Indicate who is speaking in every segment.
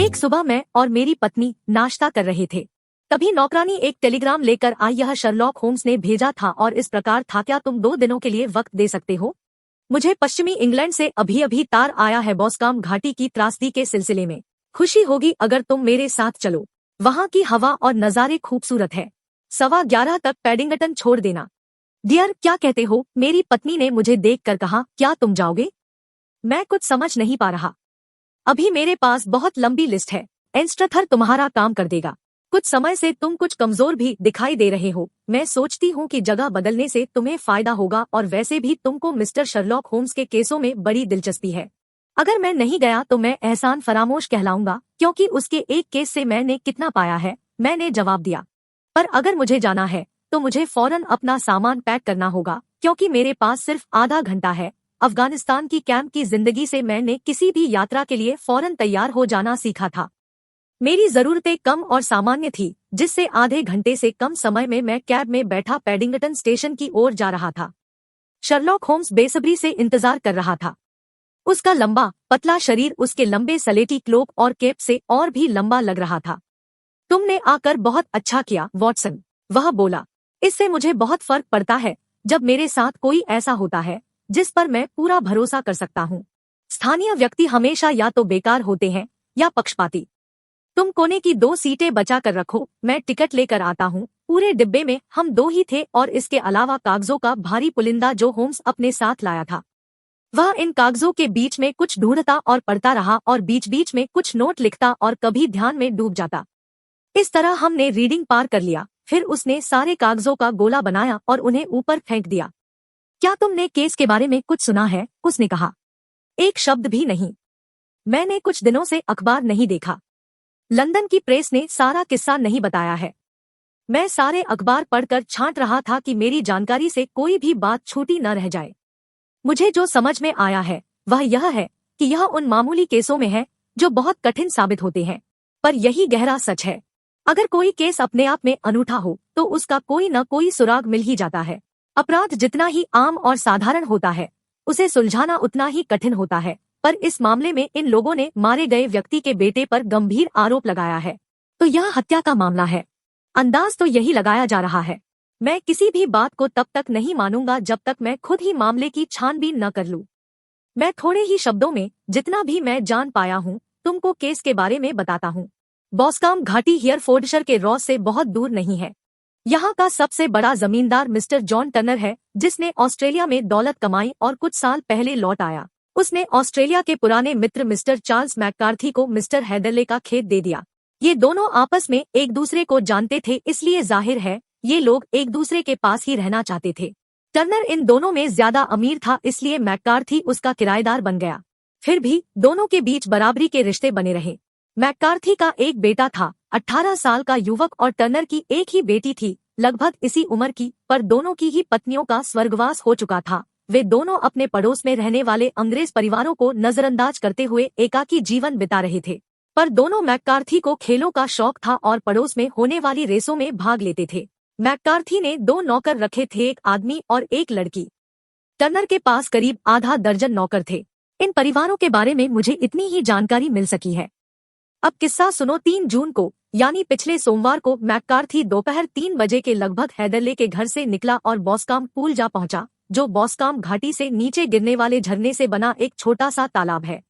Speaker 1: एक सुबह मैं और मेरी पत्नी नाश्ता कर रहे थे। तभी नौकरानी एक टेलीग्राम लेकर आई। यह शर्लॉक होम्स ने भेजा था और इस प्रकार था, क्या तुम 2 दिनों के लिए वक्त दे सकते हो? मुझे पश्चिमी इंग्लैंड से अभी अभी तार आया है बॉस्काम घाटी की त्रासदी के सिलसिले में। खुशी होगी अगर तुम मेरे साथ चलो। वहाँ की हवा और नज़ारे खूबसूरत है। 11:15 तक पैडिंगटन छोड़ देना। डियर, क्या कहते हो? मेरी पत्नी ने मुझे देखकर कहा, क्या तुम जाओगे? मैं कुछ समझ नहीं पा रहा। अभी मेरे पास बहुत लंबी लिस्ट है। एंस्ट्रथर तुम्हारा काम कर देगा। कुछ समय से तुम कुछ कमजोर भी दिखाई दे रहे हो। मैं सोचती हूँ कि जगह बदलने से तुम्हें फायदा होगा, और वैसे भी तुमको मिस्टर शर्लॉक होम्स के केसों में बड़ी दिलचस्पी है। अगर मैं नहीं गया तो मैं एहसान फरामोश कहलाऊंगा, क्योंकि उसके एक केस से मैंने कितना पाया है। मैंने जवाब दिया, पर अगर मुझे जाना है तो मुझे फौरन अपना सामान पैक करना होगा, क्योंकि मेरे पास सिर्फ आधा घंटा है। अफगानिस्तान की कैंप की जिंदगी से मैंने किसी भी यात्रा के लिए फौरन तैयार हो जाना सीखा था। मेरी जरूरतें कम और सामान्य थी, जिससे आधे घंटे से कम समय में मैं कैब में बैठा पैडिंगटन स्टेशन की ओर जा रहा था। शर्लॉक होम्स बेसब्री से इंतजार कर रहा था। उसका लंबा पतला शरीर उसके लंबे सलेटी क्लोक और केप से और भी लंबा लग रहा था। तुमने आकर बहुत अच्छा किया, वॉटसन, वह बोला। इससे मुझे बहुत फर्क पड़ता है जब मेरे साथ कोई ऐसा होता है जिस पर मैं पूरा भरोसा कर सकता हूँ। स्थानीय व्यक्ति हमेशा या तो बेकार होते हैं या पक्षपाती। तुम कोने की 2 सीटें बचा कर रखो, मैं टिकट लेकर आता हूँ। पूरे डिब्बे में हम 2 ही थे, और इसके अलावा कागजों का भारी पुलिंदा जो होम्स अपने साथ लाया था। वह इन कागजों के बीच में कुछ ढूंढता और पढ़ता रहा, और बीच बीच में कुछ नोट लिखता और कभी ध्यान में डूब जाता। इस तरह हमने रीडिंग पार कर लिया। फिर उसने सारे कागजों का गोला बनाया और उन्हें ऊपर फेंक दिया। क्या तुमने केस के बारे में कुछ सुना है? उसने कहा। एक शब्द भी नहीं। मैंने कुछ दिनों से अखबार नहीं देखा। लंदन की प्रेस ने सारा किस्सा नहीं बताया है। मैं सारे अखबार पढ़कर छांट रहा था कि मेरी जानकारी से कोई भी बात छूटी न रह जाए। मुझे जो समझ में आया है वह यह है कि यह उन मामूली केसों में है जो बहुत कठिन साबित होते हैं, पर यही गहरा सच है। अगर कोई केस अपने आप में अनूठा हो तो उसका कोई न कोई सुराग मिल ही जाता है। अपराध जितना ही आम और साधारण होता है, उसे सुलझाना उतना ही कठिन होता है। पर इस मामले में इन लोगों ने मारे गए व्यक्ति के बेटे पर गंभीर आरोप लगाया है, तो यह हत्या का मामला है। अंदाज तो यही लगाया जा रहा है। मैं किसी भी बात को तब तक नहीं मानूंगा जब तक मैं खुद ही मामले की छानबीन न कर लूं। मैं थोड़े ही शब्दों में जितना भी मैं जान पाया हूं तुमको केस के बारे में बताता हूं। बॉस्काम घाटी हियरफोर्डशायर के रॉस से बहुत दूर नहीं है। यहाँ का सबसे बड़ा जमींदार मिस्टर जॉन टर्नर है, जिसने ऑस्ट्रेलिया में दौलत कमाई और कुछ साल पहले लौट आया। उसने ऑस्ट्रेलिया के पुराने मित्र मिस्टर चार्ल्स मैककार्थी को मिस्टर हेदरले का खेत दे दिया। ये दोनों आपस में एक दूसरे को जानते थे, इसलिए जाहिर है ये लोग एक दूसरे के पास ही रहना चाहते थे। टर्नर इन दोनों में ज्यादा अमीर था, इसलिए मैककार्थी उसका किराएदार बन गया। फिर भी दोनों के बीच बराबरी के रिश्ते बने रहे। मैककार्थी का एक बेटा था, 18 साल का युवक, और टर्नर की एक ही बेटी थी, लगभग इसी उम्र की, पर दोनों की ही पत्नियों का स्वर्गवास हो चुका था। वे दोनों अपने पड़ोस में रहने वाले अंग्रेज परिवारों को नजरअंदाज करते हुए एकाकी जीवन बिता रहे थे। पर दोनों मैककार्थी को खेलों का शौक था और पड़ोस में होने वाली रेसों में भाग लेते थे। मैककार्थी ने 2 नौकर रखे थे, एक आदमी और एक लड़की। टर्नर के पास करीब आधा दर्जन नौकर थे। इन परिवारों के बारे में मुझे इतनी ही जानकारी मिल सकी है। अब किस्सा सुनो। 3 जून को, यानी पिछले सोमवार को, मैककार्थी दोपहर 3 बजे के लगभग हेदरले के घर से निकला और बॉस्काम पूल जा पहुंचा, जो बॉस्काम घाटी से नीचे गिरने वाले झरने से बना एक छोटा सा तालाब है।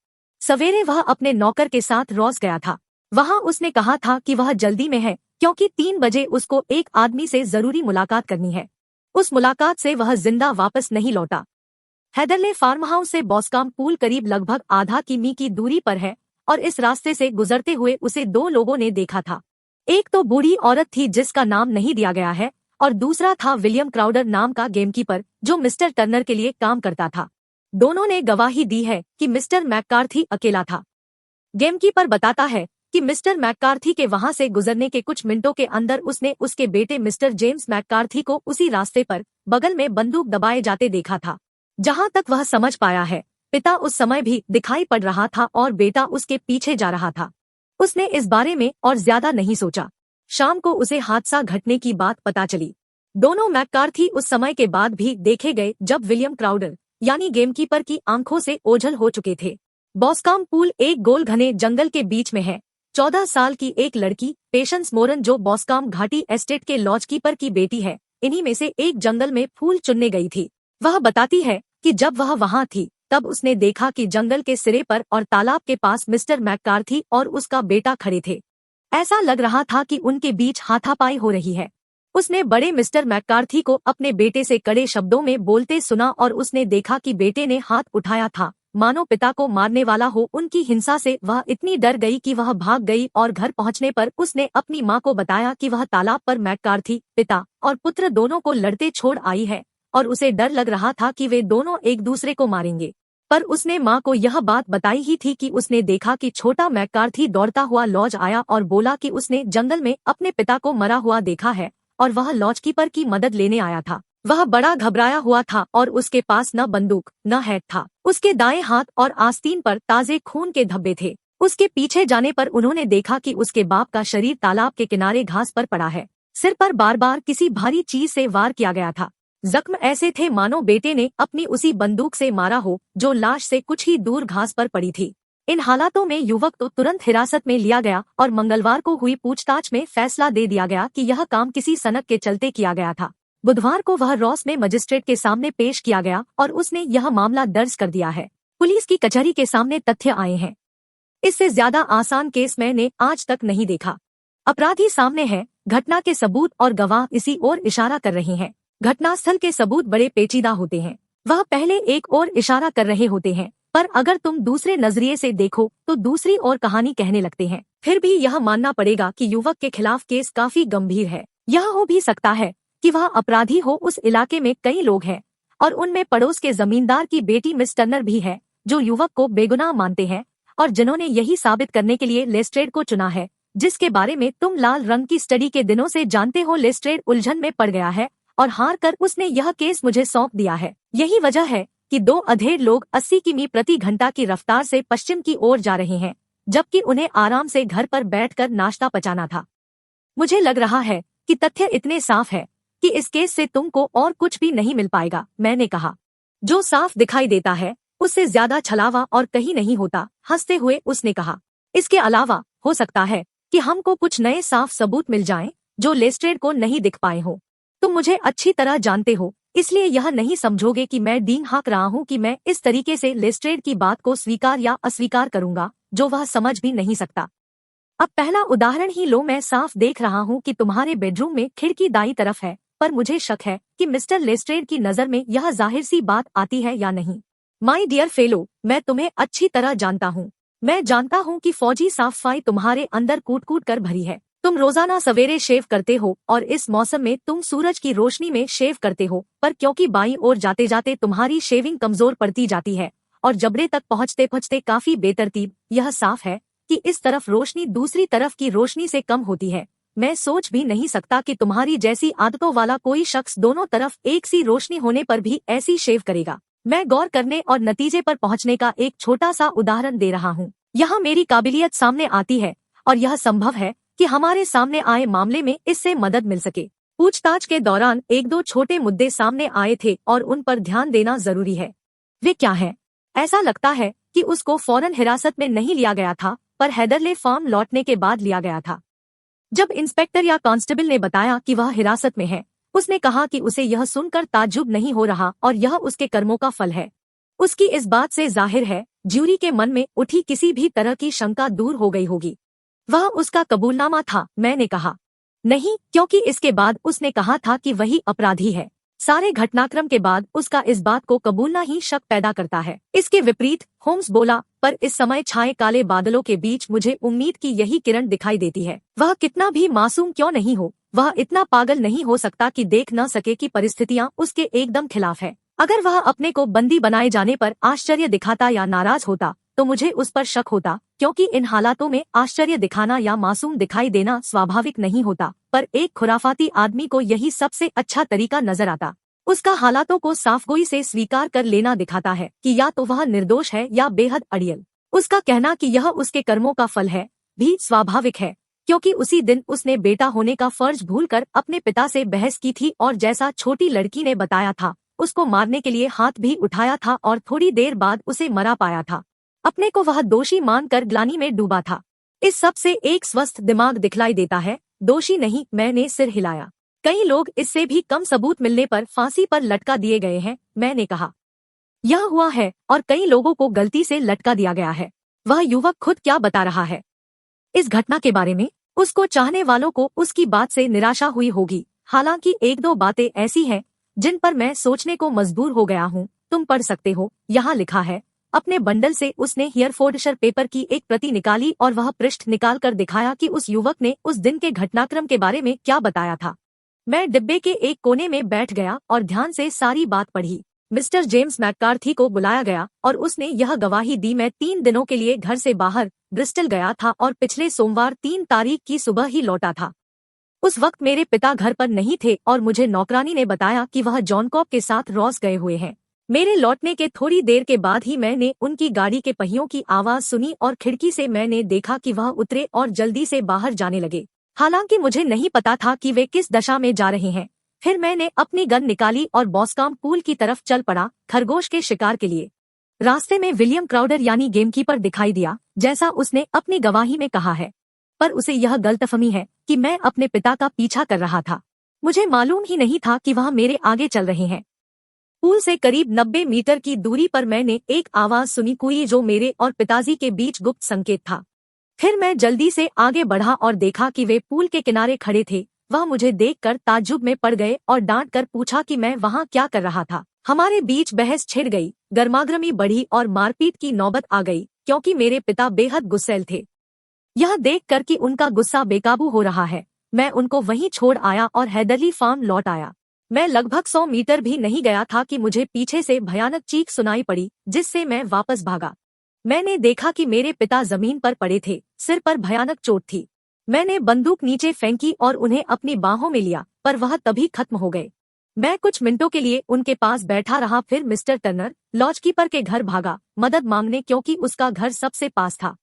Speaker 1: सवेरे वह अपने नौकर के साथ रॉस गया था। वहां उसने कहा था कि वह जल्दी में है, क्योंकि 3 बजे उसको एक आदमी से जरूरी मुलाकात करनी है। उस मुलाकात से वह जिंदा वापस नहीं लौटा। हेदरले फार्म हाउस से बॉस्काम पूल करीब लगभग आधा किमी की दूरी पर है, और इस रास्ते से गुजरते हुए उसे 2 लोगों ने देखा था। एक तो बूढ़ी औरत थी जिसका नाम नहीं दिया गया है, और दूसरा था विलियम क्राउडर नाम का गेमकीपर, जो मिस्टर टर्नर के लिए काम करता था। दोनों ने गवाही दी है कि मिस्टर मैककार्थी अकेला था। गेमकीपर बताता है कि मिस्टर मैककार्थी के वहां से गुजरने के कुछ मिनटों के अंदर उसने उसके बेटे मिस्टर जेम्स मैककार्थी को उसी रास्ते पर बगल में बंदूक दबाए जाते देखा था। जहां तक वह समझ पाया है, पिता उस समय भी दिखाई पड़ रहा था और बेटा उसके पीछे जा रहा था। उसने इस बारे में और ज्यादा नहीं सोचा। शाम को उसे हादसा घटने की बात पता चली। दोनों मैककार्थी उस समय के बाद भी देखे गए जब विलियम क्राउडर यानी गेमकीपर की आंखों से ओझल हो चुके थे। बॉस्काम पूल एक गोल घने जंगल के बीच में है, 14 साल की एक लड़की पेशेंस मोरन जो बॉस्काम घाटी एस्टेट के लॉजकीपर की बेटी है, इन्हीं में से एक जंगल में फूल चुनने गई थी। वह बताती है कि जब वह वहां थी तब उसने देखा कि जंगल के सिरे पर और तालाब के पास मिस्टर मैककार्थी और उसका बेटा खड़े थे। ऐसा लग रहा था कि उनके बीच हाथापाई हो रही है। उसने बड़े मिस्टर मैककार्थी को अपने बेटे से कड़े शब्दों में बोलते सुना और उसने देखा कि बेटे ने हाथ उठाया था, मानो पिता को मारने वाला हो। उनकी हिंसा से वह इतनी डर गई कि वह भाग गई और घर पहुंचने पर उसने अपनी मां को बताया कि वह तालाब पर मैककार्थी पिता और पुत्र दोनों को लड़ते छोड़ आई है और उसे डर लग रहा था कि वे दोनों एक दूसरे को मारेंगे। पर उसने मां को यह बात बताई ही थी कि उसने देखा कि छोटा मैककार्थी दौड़ता हुआ लॉज आया और बोला कि उसने जंगल में अपने पिता को मरा हुआ देखा है और वह लॉजकीपर की मदद लेने आया था। वह बड़ा घबराया हुआ था और उसके पास न बंदूक न हैट था। उसके दाएं हाथ और आस्तीन पर ताजे खून के धब्बे थे। उसके पीछे जाने पर उन्होंने देखा कि उसके बाप का शरीर तालाब के किनारे घास पर पड़ा है। सिर पर बार बार किसी भारी चीज से वार किया गया था। जख्म ऐसे थे मानो बेटे ने अपनी उसी बंदूक से मारा हो जो लाश से कुछ ही दूर घास पर पड़ी थी। इन हालातों में युवक तो तुरंत हिरासत में लिया गया और मंगलवार को हुई पूछताछ में फैसला दे दिया गया कि यह काम किसी सनक के चलते किया गया था। बुधवार को वह रॉस में मजिस्ट्रेट के सामने पेश किया गया और उसने यह मामला दर्ज कर दिया है। पुलिस की कचहरी के सामने तथ्य आए हैं। इससे ज्यादा आसान केस मैंने आज तक नहीं देखा। अपराधी सामने है, घटना के सबूत और गवाह इसी ओर इशारा कर रहे हैं। घटनास्थल के सबूत बड़े पेचीदा होते हैं। वह पहले एक और इशारा कर रहे होते हैं, पर अगर तुम दूसरे नजरिए से देखो तो दूसरी और कहानी कहने लगते हैं। फिर भी यह मानना पड़ेगा कि युवक के खिलाफ केस काफी गंभीर है। यह हो भी सकता है कि वह अपराधी हो। उस इलाके में कई लोग हैं और उनमें पड़ोस के जमींदार की बेटी मिस टर्नर भी है जो युवक को बेगुनाह मानते हैं और जिन्होंने यही साबित करने के लिए लेस्ट्रेड को चुना है, जिसके बारे में तुम लाल रंग की स्टडी के दिनों से जानते हो। लेस्ट्रेड उलझन में पड़ गया है और हार कर उसने यह केस मुझे सौंप दिया है। यही वजह है कि दो अधेड़ लोग 80 किमी प्रति घंटा की रफ्तार से पश्चिम की ओर जा रहे हैं, जबकि उन्हें आराम से घर पर बैठकर नाश्ता पचाना था। मुझे लग रहा है कि तथ्य इतने साफ है कि इस केस से तुमको और कुछ भी नहीं मिल पाएगा, मैंने कहा। जो साफ दिखाई देता है उससे ज्यादा छलावा और कहीं नहीं होता, हंसते हुए उसने कहा। इसके अलावा हो सकता है कि हमको कुछ नए साफ सबूत मिल जाएं जो लेस्ट्रेड को नहीं दिख पाए हो। तुम मुझे अच्छी तरह जानते हो, इसलिए यह नहीं समझोगे कि मैं डींग हाँक रहा हूँ कि मैं इस तरीके से लेस्ट्रेड की बात को स्वीकार या अस्वीकार करूंगा जो वह समझ भी नहीं सकता। अब पहला उदाहरण ही लो। मैं साफ देख रहा हूँ कि तुम्हारे बेडरूम में खिड़की दाईं तरफ है, पर मुझे शक है कि मिस्टर लेस्ट्रेड की नजर में यह जाहिर सी बात आती है या नहीं। माय डियर फेलो, मैं तुम्हें अच्छी तरह जानता हूँ। मैं जानता हूँ कि फौजी साफाई तुम्हारे अंदर कूट कूट कर भरी है। तुम रोजाना सवेरे शेव करते हो और इस मौसम में तुम सूरज की रोशनी में शेव करते हो, पर क्योंकि बाईं ओर जाते जाते तुम्हारी शेविंग कमजोर पड़ती जाती है और जबड़े तक पहुँचते पहुँचते काफी बेतरतीब, यह साफ है कि इस तरफ रोशनी दूसरी तरफ की रोशनी से कम होती है। मैं सोच भी नहीं सकता कि तुम्हारी जैसी आदतों वाला कोई शख्स दोनों तरफ एक सी रोशनी होने पर भी ऐसी शेव करेगा। मैं गौर करने और नतीजे पर पहुंचने का एक छोटा सा उदाहरण दे रहा हूं। यहाँ मेरी काबिलियत सामने आती है और यह संभव है कि हमारे सामने आए मामले में इससे मदद मिल सके। पूछताछ के दौरान एक दो छोटे मुद्दे सामने आए थे और उन पर ध्यान देना जरूरी है। वे क्या हैं? ऐसा लगता है कि उसको फौरन हिरासत में नहीं लिया गया था, पर हैदरले फार्म लौटने के बाद लिया गया था। जब इंस्पेक्टर या कांस्टेबल ने बताया कि वह हिरासत में है, उसने कहा कि उसे यह सुनकर ताज्जुब नहीं हो रहा और यह उसके कर्मों का फल है। उसकी इस बात से जाहिर है ज्यूरी के मन में उठी किसी भी तरह की शंका दूर हो गई होगी। वह उसका कबूलनामा था, मैंने कहा। नहीं, क्योंकि इसके बाद उसने कहा था कि वही अपराधी है। सारे घटनाक्रम के बाद उसका इस बात को कबूलना ही शक पैदा करता है। इसके विपरीत होम्स बोला, पर इस समय छाए काले बादलों के बीच मुझे उम्मीद की यही किरण दिखाई देती है। वह कितना भी मासूम क्यों नहीं हो, वह इतना पागल नहीं हो सकता कि देख न सके कि परिस्थितियां उसके एकदम खिलाफ है। अगर वह अपने को बंदी बनाए जाने पर आश्चर्य दिखाता या नाराज होता तो मुझे उस पर शक होता, क्योंकि इन हालातों में आश्चर्य दिखाना या मासूम दिखाई देना स्वाभाविक नहीं होता। पर एक खुराफाती आदमी को यही सबसे अच्छा तरीका नजर आता। उसका हालातों को साफगोई से स्वीकार कर लेना दिखाता है कि या तो वह निर्दोष है या बेहद अड़ियल। उसका कहना कि यह उसके कर्मों का फल है भी स्वाभाविक है, क्योंकि उसी दिन उसने बेटा होने का फर्ज भूलकर अपने पिता से बहस की थी और जैसा छोटी लड़की ने बताया था, उसको मारने के लिए हाथ भी उठाया था और थोड़ी देर बाद उसे मरा पाया था। अपने को वह दोषी मानकर ग्लानि में डूबा था। इस सब से एक स्वस्थ दिमाग दिखलाई देता है, दोषी नहीं। मैंने सिर हिलाया। कई लोग इससे भी कम सबूत मिलने पर फांसी पर लटका दिए गए हैं, मैंने कहा। यह हुआ है और कई लोगों को गलती से लटका दिया गया है। वह युवक खुद क्या बता रहा है इस घटना के बारे में? उसको चाहने वालों को उसकी बात से निराशा हुई होगी। हालांकि एक दो बातें ऐसी हैं जिन पर मैं सोचने को मजबूर हो गया हूँ। तुम पढ़ सकते हो। यहाँ लिखा है। अपने बंडल से उसने हियरफोर्डशायर पेपर की एक प्रति निकाली और वह पृष्ठ निकाल कर दिखाया कि उस युवक ने उस दिन के घटनाक्रम के बारे में क्या बताया था। मैं डिब्बे के एक कोने में बैठ गया और ध्यान से सारी बात पढ़ी। मिस्टर जेम्स मैककार्थी को बुलाया गया और उसने यह गवाही दी, मैं 3 दिनों के लिए घर से बाहर ब्रिस्टल गया था और पिछले सोमवार 3 तारीख की सुबह ही लौटा था। उस वक्त मेरे पिता घर पर नहीं थे और मुझे नौकरानी ने बताया कि वह जॉन कॉब के साथ रॉस गए हुए हैं। मेरे लौटने के थोड़ी देर के बाद ही मैंने उनकी गाड़ी के पहियों की आवाज सुनी और खिड़की से मैंने देखा कि वह उतरे और जल्दी से बाहर जाने लगे। हालांकि मुझे नहीं पता था कि वे किस दशा में जा रहे हैं। फिर मैंने अपनी गन निकाली और बॉस्कॉम पूल की तरफ चल पड़ा, खरगोश के शिकार के लिए। रास्ते में विलियम क्राउडर यानी गेमकीपर दिखाई दिया, जैसा उसने अपनी गवाही में कहा है। पर उसे यह गलतफहमी है कि मैं अपने पिता का पीछा कर रहा था। मुझे मालूम ही नहीं था कि वह मेरे आगे चल रहे हैं। पुल से करीब 90 मीटर की दूरी पर मैंने एक आवाज सुनी, कोई जो मेरे और पिताजी के बीच गुप्त संकेत था। फिर मैं जल्दी से आगे बढ़ा और देखा कि वे पुल के किनारे खड़े थे। वह मुझे देखकर ताज्जुब में पड़ गए और डांट कर पूछा कि मैं वहां क्या कर रहा था। हमारे बीच बहस छिड़ गई, गर्मागर्मी बढ़ी और मारपीट की नौबत आ गई, क्योंकि मेरे पिता बेहद गुस्सैल थे। यह देखकर कि उनका गुस्सा बेकाबू हो रहा है, मैं उनको वहीं छोड़ आया और हैदरली फार्म लौट आया। मैं लगभग 100 मीटर भी नहीं गया था कि मुझे पीछे से भयानक चीख सुनाई पड़ी, जिससे मैं वापस भागा। मैंने देखा कि मेरे पिता जमीन पर पड़े थे, सिर पर भयानक चोट थी। मैंने बंदूक नीचे फेंकी और उन्हें अपनी बाहों में लिया, पर वह तभी खत्म हो गए। मैं कुछ मिनटों के लिए उनके पास बैठा रहा, फिर मिस्टर टर्नर लॉजकीपर के घर भागा मदद मांगने, क्योंकि उसका घर सबसे पास था।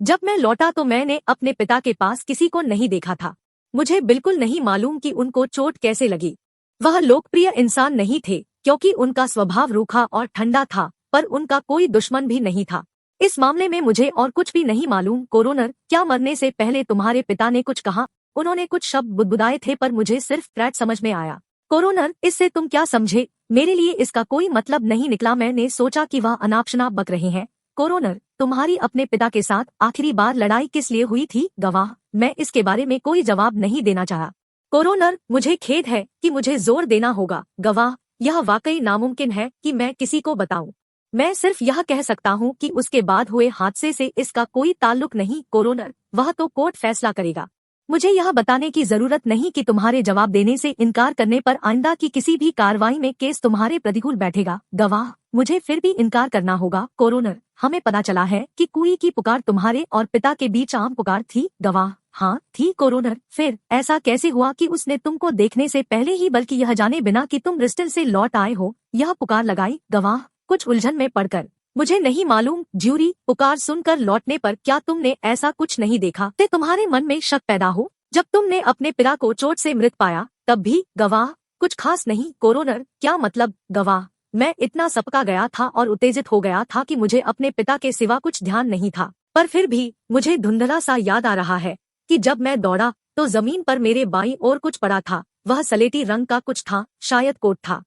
Speaker 1: जब मैं लौटा तो मैंने अपने पिता के पास किसी को नहीं देखा था। मुझे बिल्कुल नहीं मालूम कि उनको चोट कैसे लगी। वह लोकप्रिय इंसान नहीं थे, क्योंकि उनका स्वभाव रूखा और ठंडा था, पर उनका कोई दुश्मन भी नहीं था। इस मामले में मुझे और कुछ भी नहीं मालूम। कोरोनर, क्या मरने से पहले तुम्हारे पिता ने कुछ कहा? उन्होंने कुछ शब्द बुदबुदाए थे, पर मुझे सिर्फ क्रैट समझ में आया। कोरोनर, इससे तुम क्या समझे? मेरे लिए इसका कोई मतलब नहीं निकला। मैंने सोचा कि वह अनाप शनाप बक रहे हैं। कोरोनर, तुम्हारी अपने पिता के साथ आखिरी बार लड़ाई किस लिए हुई थी? गवाह, मैं इसके बारे में कोई जवाब नहीं देना चाहा। कोरोनर, मुझे खेद है कि मुझे जोर देना होगा। गवाह, यह वाकई नामुमकिन है कि मैं किसी को बताऊं। मैं सिर्फ यह कह सकता हूं कि उसके बाद हुए हादसे से इसका कोई ताल्लुक नहीं। कोरोनर, वह तो कोर्ट फैसला करेगा। मुझे यह बताने की जरूरत नहीं कि तुम्हारे जवाब देने से इनकार करने पर आइंदा की किसी भी कार्रवाई में केस तुम्हारे प्रतिकूल बैठेगा। गवाह, मुझे फिर भी इनकार करना होगा। कोरोनर, हमें पता चला है कि कुई की पुकार तुम्हारे और पिता के बीच आम पुकार थी। गवाह, हाँ थी। कोरोनर, फिर ऐसा कैसे हुआ कि उसने तुमको देखने से पहले ही, बल्कि यह जाने बिना कि तुम ब्रिस्टल से लौट आए हो, यह पुकार लगाई? गवाह, कुछ उलझन में पड़कर मुझे नहीं मालूम। ज्यूरी, पुकार सुनकर लौटने पर क्या तुमने ऐसा कुछ नहीं देखा कि तुम्हारे मन में शक पैदा हो? जब तुमने अपने पिता को चोट से मृत पाया तब भी? गवाह, कुछ खास नहीं। कोरोनर, क्या मतलब? गवाह, मैं इतना सपका गया था और उत्तेजित हो गया था कि मुझे अपने पिता के सिवा कुछ ध्यान नहीं था। पर फिर भी मुझे धुंधला सा याद आ रहा है कि जब मैं दौड़ा तो जमीन पर मेरे बाईं ओर कुछ पड़ा था। वह सलेटी रंग का कुछ था, शायद कोट था।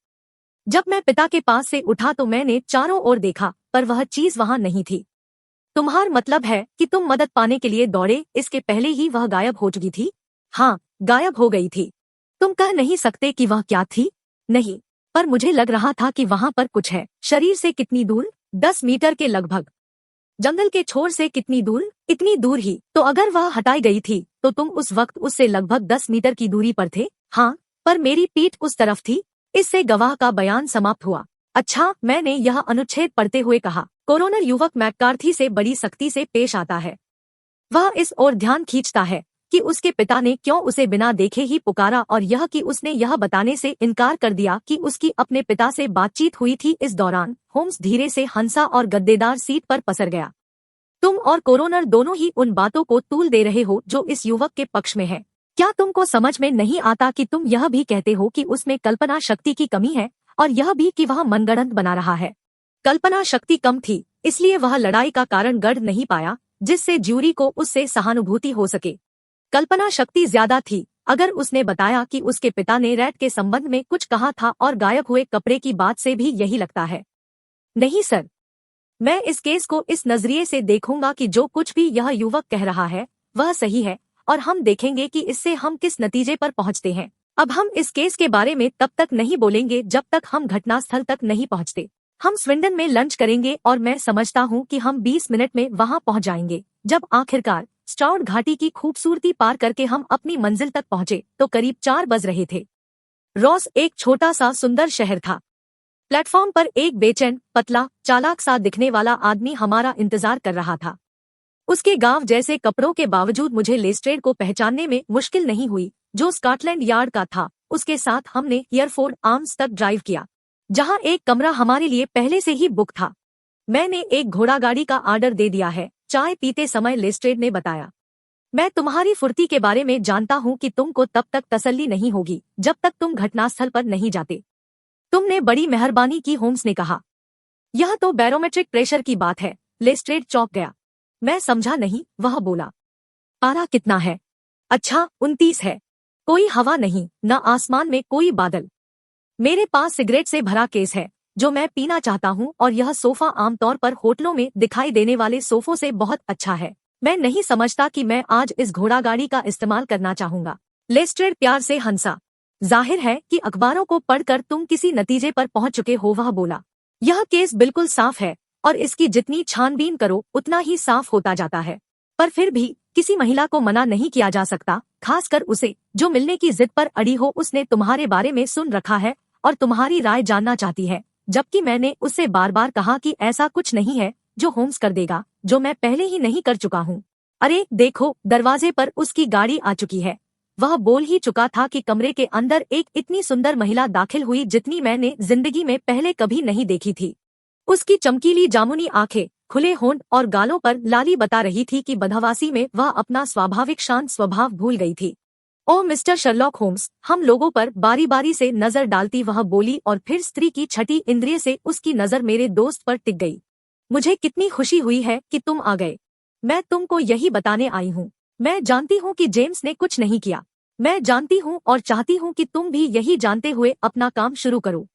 Speaker 1: जब मैं पिता के पास से उठा तो मैंने चारों ओर देखा, पर वह चीज वहां नहीं थी। तुम्हारा मतलब है कि तुम मदद पाने के लिए दौड़े, इसके पहले ही वह गायब हो चुकी थी? हाँ, गायब हो गई थी। तुम कह नहीं सकते कि वह क्या थी? नहीं, पर मुझे लग रहा था कि वहां पर कुछ है। शरीर से कितनी दूर? 10 मीटर के लगभग। जंगल के छोर से कितनी दूर? इतनी दूर ही। तो अगर वह हटाई गई थी तो तुम उस वक्त उससे लगभग 10 मीटर की दूरी पर थे? हाँ, पर मेरी पीठ उस तरफ थी। इससे गवाह का बयान समाप्त हुआ। अच्छा, मैंने यह अनुच्छेद पढ़ते हुए कहा। कोरोनर युवक मैककार्थी से बड़ी सख्ती से पेश आता है। वह इस ओर ध्यान खींचता है कि उसके पिता ने क्यों उसे बिना देखे ही पुकारा, और यह कि उसने यह बताने से इनकार कर दिया कि उसकी अपने पिता से बातचीत हुई थी। इस दौरान होम्स धीरे से हंसा और गद्देदार सीट पर पसर गया। तुम और कोरोनर दोनों ही उन बातों को तूल दे रहे हो जो इस युवक के पक्ष में है। क्या तुमको समझ में नहीं आता कि तुम यह भी कहते हो कि उसमें कल्पना शक्ति की कमी है, और यह भी कि वह मनगढ़ंत बना रहा है? कल्पना शक्ति कम थी, इसलिए वह लड़ाई का कारण गढ़ नहीं पाया। जिससे ज्यूरी को उससे सहानुभूति हो सके। कल्पना शक्ति ज्यादा थी। अगर उसने बताया कि उसके पिता ने रैट के संबंध में कुछ कहा था और गायब हुए कपड़े की बात से भी यही लगता है। नहीं सर, मैं इस केस को इस नजरिए से देखूंगा कि जो कुछ भी यह युवक कह रहा है वह सही है, और हम देखेंगे कि इससे हम किस नतीजे पर पहुंचते हैं। अब हम इस केस के बारे में तब तक नहीं बोलेंगे जब तक हम घटनास्थल तक नहीं पहुंचते। हम स्विंडन में लंच करेंगे और मैं समझता हूं कि हम 20 मिनट में वहां पहुंच जाएंगे। जब आखिरकार स्ट्राउड घाटी की खूबसूरती पार करके हम अपनी मंजिल तक पहुंचे तो करीब 4 बज रहे थे। रॉस एक छोटा सा सुंदर शहर था। प्लेटफॉर्म पर एक बेचैन, पतला, चालाक सा दिखने वाला आदमी हमारा इंतजार कर रहा था। उसके गांव जैसे कपड़ों के बावजूद मुझे लेस्ट्रेड को पहचानने में मुश्किल नहीं हुई, जो स्कॉटलैंड यार्ड का था। उसके साथ हमने एयरफोर्ड आर्म्स तक ड्राइव किया, जहां एक कमरा हमारे लिए पहले से ही बुक था। मैंने एक घोड़ागाड़ी का ऑर्डर दे दिया है, चाय पीते समय लेस्ट्रेड ने बताया। मैं तुम्हारी फुर्ती के बारे में जानता हूं कि तुमको तब तक तसल्ली नहीं होगी जब तक तुम घटनास्थल पर नहीं जाते। तुमने बड़ी मेहरबानी की, होम्स ने कहा। यह तो बैरोमेट्रिक प्रेशर की बात है। लेस्ट्रेड चौंक गया। मैं समझा नहीं, वह बोला। पारा कितना है? अच्छा, 29 है। कोई हवा नहीं, न आसमान में कोई बादल। मेरे पास सिगरेट से भरा केस है जो मैं पीना चाहता हूँ, और यह सोफा आमतौर पर होटलों में दिखाई देने वाले सोफों से बहुत अच्छा है। मैं नहीं समझता कि मैं आज इस घोड़ागाड़ी का इस्तेमाल करना चाहूंगा। लेस्ट्रेड प्यार से हंसा। जाहिर है कि अखबारों को पढ़कर तुम किसी नतीजे पर पहुंच चुके हो, वह बोला। यह केस बिल्कुल साफ है, और इसकी जितनी छानबीन करो उतना ही साफ होता जाता है। पर फिर भी किसी महिला को मना नहीं किया जा सकता, खासकर उसे जो मिलने की जिद पर अड़ी हो। उसने तुम्हारे बारे में सुन रखा है और तुम्हारी राय जानना चाहती है, जबकि मैंने उससे बार बार कहा कि ऐसा कुछ नहीं है जो होम्स कर देगा जो मैं पहले ही नहीं कर चुका हूँ। अरे देखो, दरवाजे पर उसकी गाड़ी आ चुकी है। वह बोल ही चुका था कि कमरे के अंदर एक इतनी सुंदर महिला दाखिल हुई जितनी मैंने जिंदगी में पहले कभी नहीं देखी थी। उसकी चमकीली जामुनी आंखें, खुले होंठ और गालों पर लाली बता रही थी कि बदहवासी में वह अपना स्वाभाविक शांत स्वभाव भूल गई थी। ओ मिस्टर शर्लॉक होम्स, हम लोगों पर बारी बारी से नजर डालती वह बोली, और फिर स्त्री की छठी इंद्रिय से उसकी नजर मेरे दोस्त पर टिक गई। मुझे कितनी खुशी हुई है कि तुम आ गए। मैं तुमको यही बताने आई हूँ। मैं जानती हूँ कि जेम्स ने कुछ नहीं किया। मैं जानती हूँ और चाहती हूँ कि तुम भी यही जानते हुए अपना काम शुरू करो।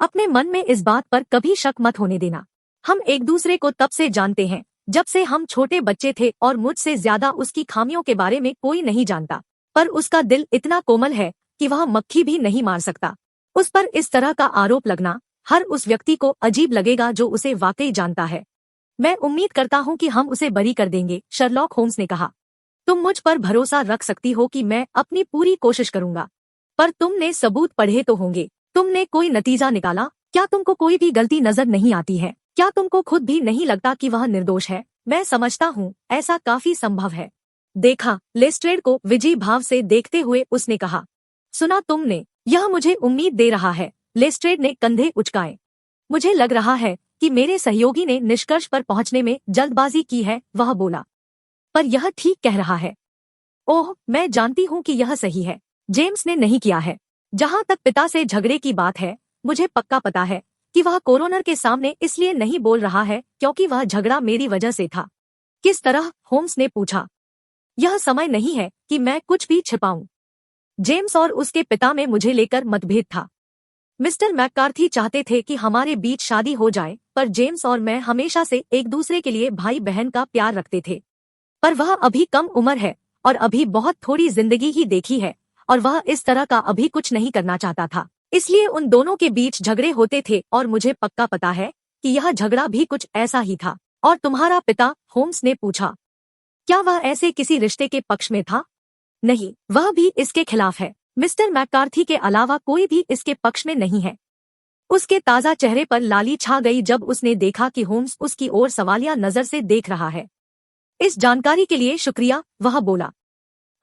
Speaker 1: अपने मन में इस बात पर कभी शक मत होने देना। हम एक दूसरे को तब से जानते हैं जब से हम छोटे बच्चे थे, और मुझसे ज्यादा उसकी खामियों के बारे में कोई नहीं जानता। पर उसका दिल इतना कोमल है कि वह मक्खी भी नहीं मार सकता। उस पर इस तरह का आरोप लगना हर उस व्यक्ति को अजीब लगेगा जो उसे वाकई जानता है। मैं उम्मीद करता हूँ कि हम उसे बरी कर देंगे, शर्लॉक होम्स ने कहा। तुम मुझ पर भरोसा रख सकती हो कि मैं अपनी पूरी कोशिश करूंगा। पर तुमने सबूत पढ़े तो होंगे। तुमने कोई नतीजा निकाला? क्या तुमको कोई भी गलती नजर नहीं आती है? क्या तुमको खुद भी नहीं लगता कि वह निर्दोष है? मैं समझता हूँ ऐसा काफी संभव है। देखा, लेस्ट्रेड को विजयी भाव से देखते हुए उसने कहा। सुना तुमने? यह मुझे उम्मीद दे रहा है। लेस्ट्रेड ने कंधे उचकाए। मुझे लग रहा है कि मेरे सहयोगी ने निष्कर्ष पर पहुंचने में जल्दबाजी की है, वह बोला। पर यह ठीक कह रहा है। ओह, मैं जानती हूँ कि यह सही है। जेम्स ने नहीं किया है। जहाँ तक पिता से झगड़े की बात है, मुझे पक्का पता है कि वह कोरोनर के सामने इसलिए नहीं बोल रहा है क्योंकि वह झगड़ा मेरी वजह से था। किस तरह? होम्स ने पूछा। यह समय नहीं है कि मैं कुछ भी छिपाऊं। जेम्स और उसके पिता में मुझे लेकर मतभेद था। मिस्टर मैककार्थी चाहते थे कि हमारे बीच शादी हो जाए, पर जेम्स और मैं हमेशा से एक दूसरे के लिए भाई बहन का प्यार रखते थे। पर वह अभी कम उम्र है और अभी बहुत थोड़ी जिंदगी ही देखी है, और वह इस तरह का अभी कुछ नहीं करना चाहता था। इसलिए उन दोनों के बीच झगड़े होते थे, और मुझे पक्का पता है कि यह झगड़ा भी कुछ ऐसा ही था। और तुम्हारा पिता? होम्स ने पूछा। क्या वह ऐसे किसी रिश्ते के पक्ष में था? नहीं, वह भी इसके खिलाफ है। मिस्टर मैककार्थी के अलावा कोई भी इसके पक्ष में नहीं है। उसके ताजा चेहरे पर लाली छा गई जब उसने देखा कि होम्स उसकी ओर सवालिया नजर से देख रहा है। इस जानकारी के लिए शुक्रिया, वह बोला।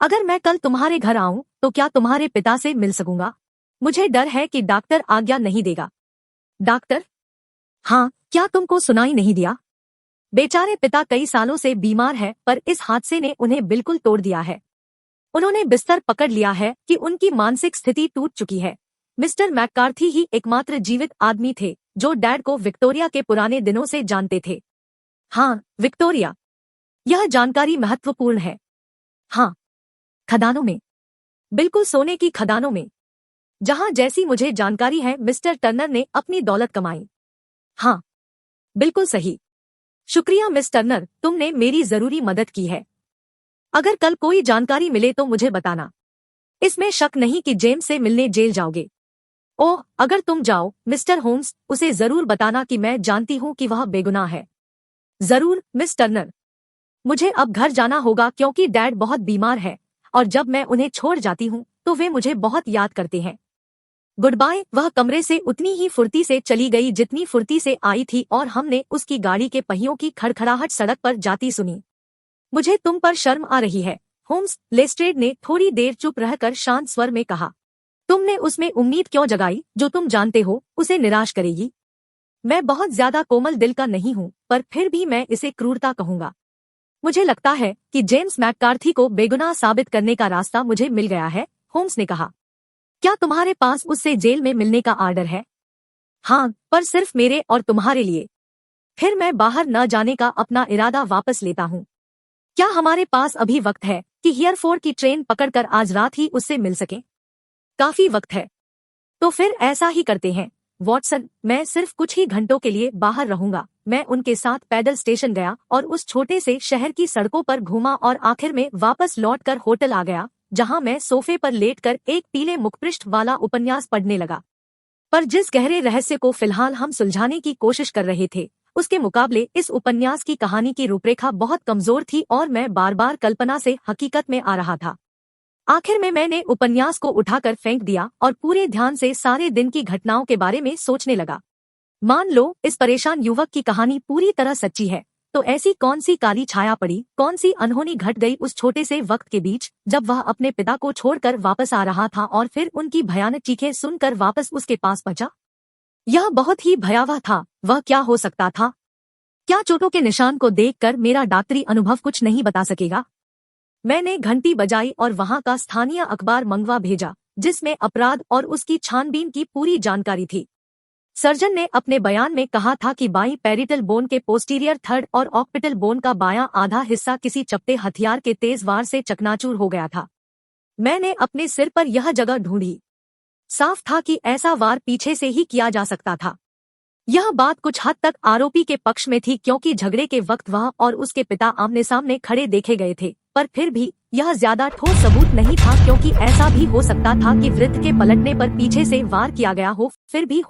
Speaker 1: अगर मैं कल तुम्हारे घर आऊं तो क्या तुम्हारे पिता से मिल सकूंगा? मुझे डर है कि डॉक्टर आज्ञा नहीं देगा। डॉक्टर? हाँ, क्या तुमको सुनाई नहीं दिया? बेचारे पिता कई सालों से बीमार है, पर इस हादसे ने उन्हें बिल्कुल तोड़ दिया है। उन्होंने बिस्तर पकड़ लिया है कि उनकी मानसिक स्थिति टूट चुकी है। मिस्टर मैककार्थी ही एकमात्र जीवित आदमी थे जो डैड को विक्टोरिया के पुराने दिनों से जानते थे। हाँ, विक्टोरिया। यह जानकारी महत्वपूर्ण है। हाँ, खदानों में, बिल्कुल सोने की खदानों में, जहां जैसी मुझे जानकारी है मिस्टर टर्नर ने अपनी दौलत कमाई। हाँ, बिल्कुल सही। शुक्रिया मिस टर्नर, तुमने मेरी जरूरी मदद की है। अगर कल कोई जानकारी मिले तो मुझे बताना। इसमें शक नहीं कि जेम्स से मिलने जेल जाओगे। ओह, अगर तुम जाओ मिस्टर होम्स, उसे जरूर बताना कि मैं जानती हूं कि वह बेगुनाह है। जरूर मिस टर्नर। मुझे अब घर जाना होगा क्योंकि डैड बहुत बीमार है और जब मैं उन्हें छोड़ जाती हूँ तो वे मुझे बहुत याद करते हैं। Goodbye. वह कमरे से उतनी ही फुर्ती से चली गई जितनी फुर्ती से आई थी और हमने उसकी गाड़ी के पहियों की खड़खड़ाहट सड़क पर जाती सुनी। मुझे तुम पर शर्म आ रही है, होम्स, लेस्ट्रेड ने थोड़ी देर चुप रहकर शांत स्वर में कहा। तुमने उसमें उम्मीद क्यों जगाई जो तुम जानते हो उसे निराश करेगी? मैं बहुत ज्यादा कोमल दिल का नहीं हूँ, पर फिर भी मैं इसे क्रूरता कहूंगा। मुझे लगता है कि जेम्स मैककार्थी को बेगुनाह साबित करने का रास्ता मुझे मिल गया है, होम्स ने कहा। क्या तुम्हारे पास उससे जेल में मिलने का आर्डर है? हाँ, पर सिर्फ मेरे और तुम्हारे लिए। फिर मैं बाहर न जाने का अपना इरादा वापस लेता हूँ। क्या हमारे पास अभी वक्त है कि हियरफोर्ड की ट्रेन पकड़कर आज रात ही उससे मिल सके? काफी वक्त है। तो फिर ऐसा ही करते हैं, वॉटसन। मैं सिर्फ कुछ ही घंटों के लिए बाहर रहूंगा। मैं उनके साथ पैदल स्टेशन गया और उस छोटे से शहर की सड़कों पर घूमा और आखिर में वापस लौटकर होटल आ गया, जहां मैं सोफे पर लेटकर एक पीले मुखपृष्ठ वाला उपन्यास पढ़ने लगा। पर जिस गहरे रहस्य को फिलहाल हम सुलझाने की कोशिश कर रहे थे, उसके मुकाबले इस उपन्यास की कहानी की रूपरेखा बहुत कमजोर थी और मैं बार बार कल्पना से हकीकत में आ रहा था। आखिर में मैंने उपन्यास को उठाकर फेंक दिया और पूरे ध्यान से सारे दिन की घटनाओं के बारे में सोचने लगा। मान लो इस परेशान युवक की कहानी पूरी तरह सच्ची है, तो ऐसी कौन सी काली छाया पड़ी, कौन सी अनहोनी घट गई उस छोटे से वक्त के बीच जब वह अपने पिता को छोड़कर वापस आ रहा था और फिर उनकी भयानक चीखें सुनकर वापस उसके पास पहुंचा। यह बहुत ही भयावह था। वह क्या हो सकता था? क्या चोटों के निशान को देखकर मेरा डॉक्टरी अनुभव कुछ नहीं बता सकेगा? मैंने घंटी बजाई और वहां का स्थानीय अखबार मंगवा भेजा, जिसमें अपराध और उसकी छानबीन की पूरी जानकारी थी। सर्जन ने अपने बयान में कहा था कि बाईं पैरिटल बोन के पोस्टीरियर थर्ड और ऑक्पिटल बोन का बायां आधा हिस्सा किसी चपटे हथियार के तेज वार से चकनाचूर हो गया था। मैंने अपने सिर पर यह जगह ढूंढी। साफ था कि ऐसा वार पीछे से ही किया जा सकता था। यह बात कुछ हद तक आरोपी के पक्ष में थी क्योंकि झगड़े के वक्त वह और उसके पिता आमने सामने खड़े देखे गए थे, पर फिर भी यह ज्यादा ठोस सबूत नहीं था क्योंकि ऐसा भी हो सकता था कि वृद्ध के पलटने पर पीछे से वार किया गया हो। फिर भी